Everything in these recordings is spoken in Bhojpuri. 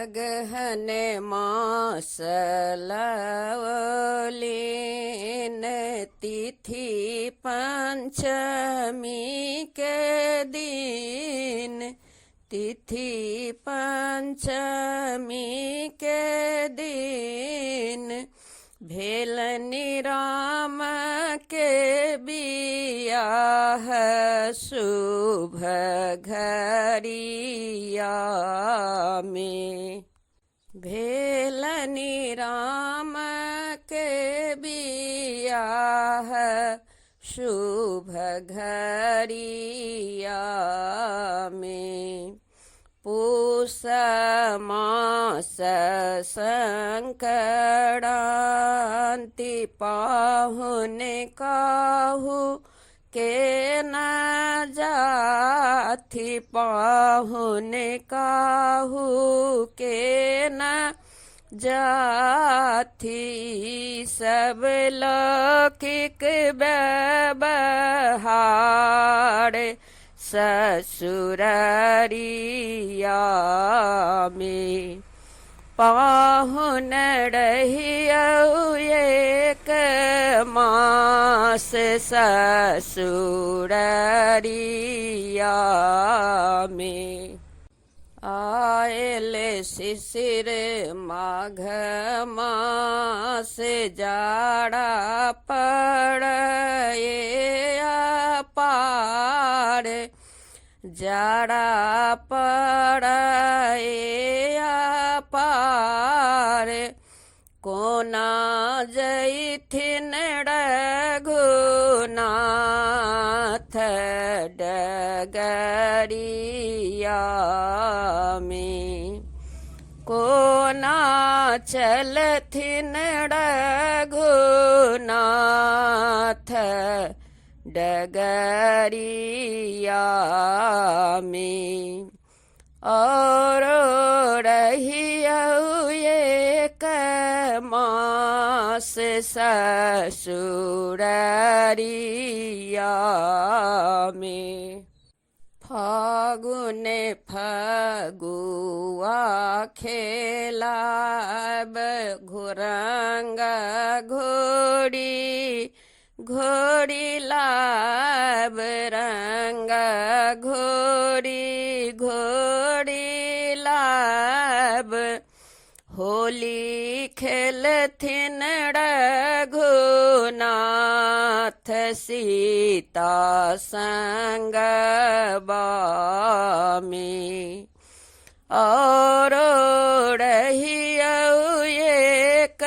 अगहन मास लवलीन तिथि पंचमी के दिन, तिथि पंचमी के दिन भेलनि राम के बियाह शुभ घरिया में। भेलनि राम के बियाह शुभ घरिया में। पूष मास संकरांति पाहुन काहू के न जाथि, पाहुन काहू के न जाथि। सब लौकिक व्यवहार ससुररिया में। पाहुन रहियौ एक मास ससुररिया में। आयल शिशिर माघ मास जाड़ा पड़े अपार, जाड़ा पड़े अपार। कोना जैथिन रघुनाथ डगरिया में। कोना चलथिन रघुनाथ डगरिया में। और रहियौ एक मास ससुररिया में। फागुन फगुआ खेलाब घुरंग घोड़ी, घोड़ी लाब रंग घोड़ी, घोड़ी लाब। होली खेलथिन रघुनाथ सीता संगबा में। और रहियौ एक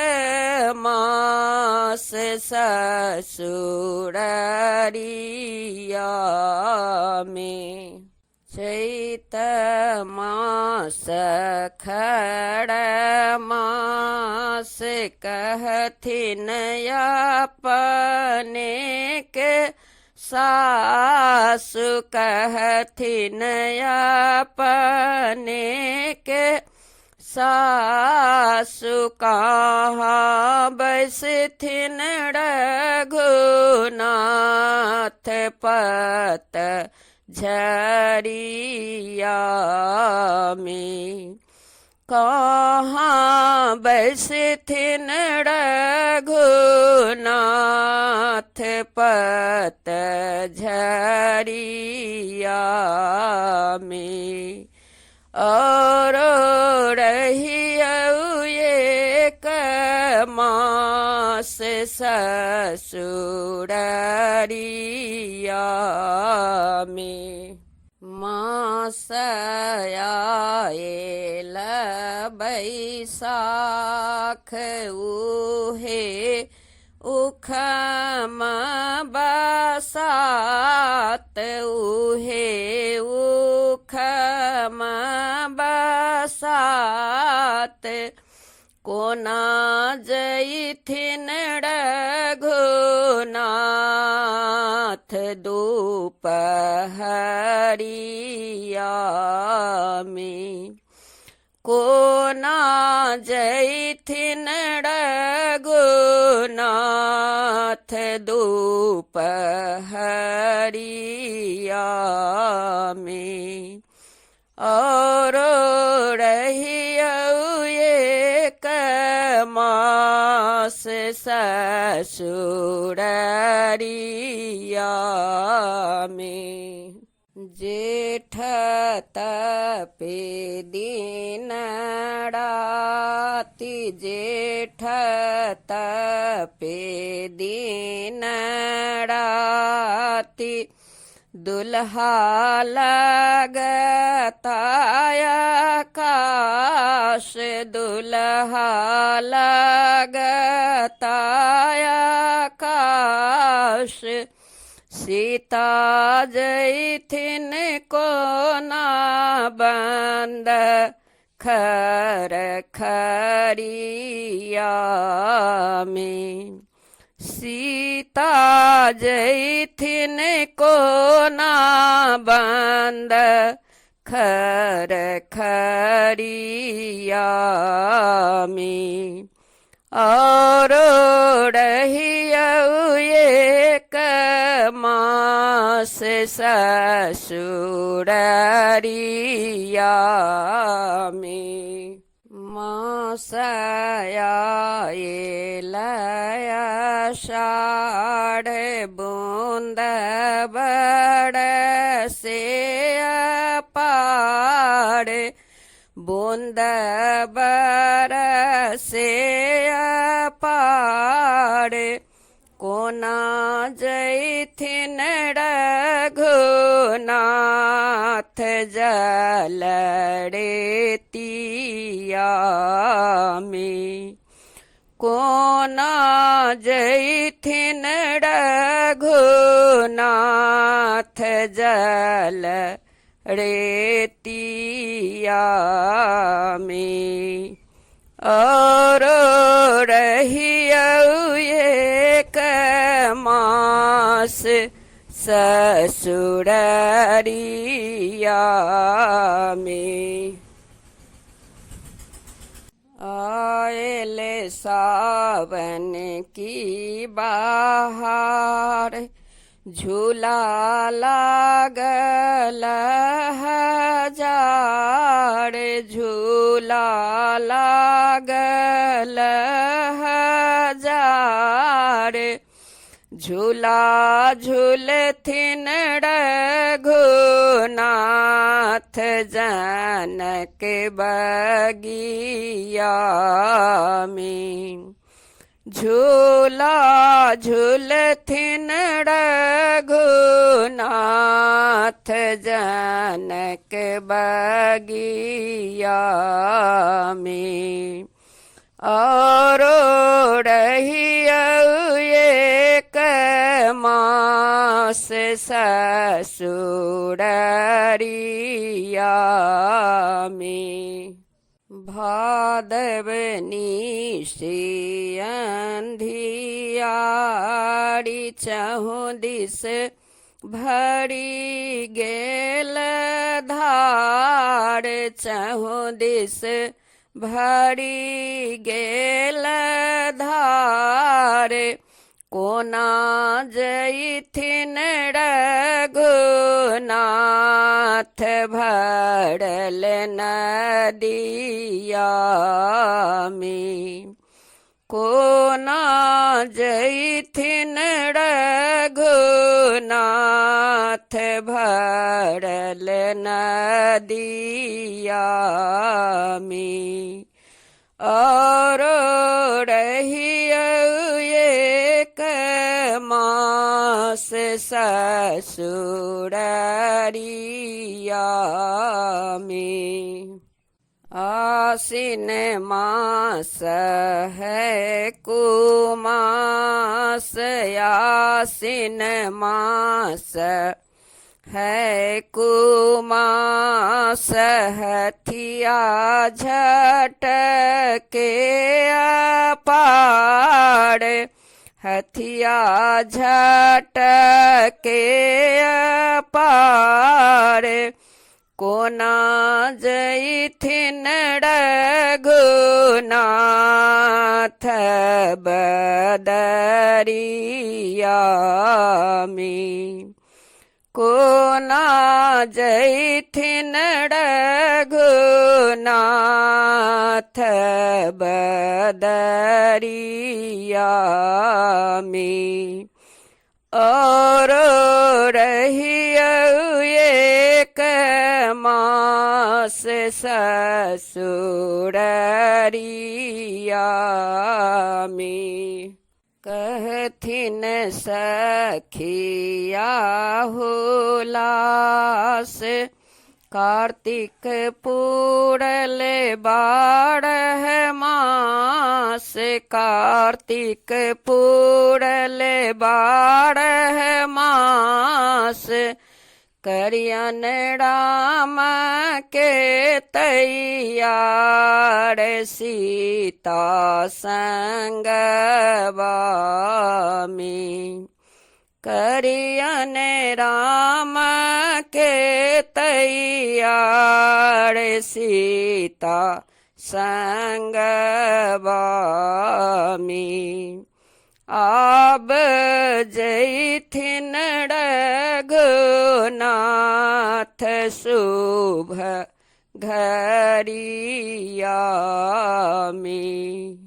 मास ससुररिया में। चैत मास खड़ मास कहथिन अपने के सासु, कहथिन अपने के सासु। कहाँ बैसथिन रघुनाथ पत झरिया में। कहाँ बैसथिन रघुनाथ पत झरिया में। और रहियौ एक मास ससुररिया में। मास आयल बैसाख उहे उखम बसात, उहे उखम बसात। कोना जैथिन रघुनाथ दोपहरिया में। कोना जैथिन रघुनाथ दोपहरिया में। और रहियौ ससुररिया में। जेठ तपे दिन राति, जेठ तपे दिन राति, दुल्हा लगता आकाश, दुल्हा लगता आकाश। सीता जैथिन कोना बंद खर खरिया में। सीता जैथिन कोना बंद खर खरिया में। और रहियौ एक मास ससुररिया में। मासया आषाढ़ बूंद बरसे अपार, बूंद बरसे अपार। कोना जैथिन रघुनाथ जल रेतिया में। कोना जैथिन रघुनाथ जल रेतिया में। और रहियौ एक मास ससुररिया में। आयल सावन की बहार, झूला लागल हजार, झूला लागल हजार। झूला झूलथिन रघुनाथ जनक बगिया में। झूला झूलथिन रघुनाथ जनक बगिया में। और रहियौ एक मास ससुररिया में। भादवनी से अंधियारी, चहुँ दिस भरी गेल धार, चहुँ दिस भरी गेल धार। कोना जैथिन रघुनाथ भरल नदिया में। कोना जैथिन रघुनाथ भरल नदिया में। और रहियौ एक मास ससुररिया में। आसिन मास है कुमास, आसिन मास है कुमास। हथिया झटके अपार, हथिया झटके अपार। कोना जैथिन रघुनाथ बदरिया में। कोना जैथिन रघुनाथ नाथ बदरिया में और रहियौ एक मास ससुररिया में कहथिन सखिया हुलास कार्तिक पूरल बारह मास कार्तिक पूरल बारह मास करियन राम के तैयार सीता संगवा में करियन राम के तैयार सीता संगवा में आब जैथिन रघुनाथ शुभ घरिया में।